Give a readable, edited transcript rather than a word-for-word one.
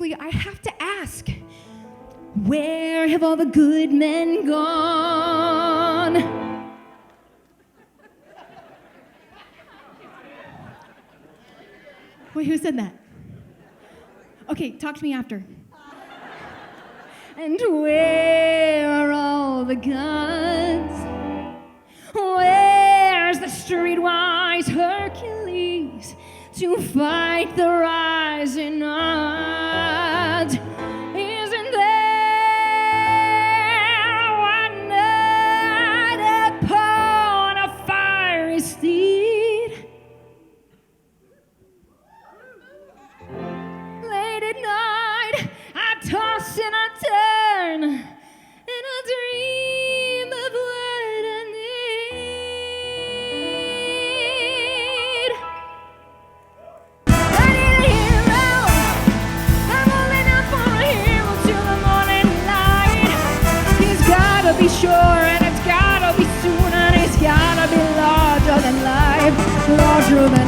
seriously, I have to ask, where have all the good men gone? Wait, who said that? Okay, talk to me after. And where are all the guns? Where's the streetwise Hercules to fight the rising odds? Isn't there one knight upon a fiery steed? Late at night, I toss and I turn, and I dream of what I need. I need a hero. I'm holding out for a hero till the morning light. He's gotta be sure, and it's gotta be soon, and he's gotta be larger than life, larger than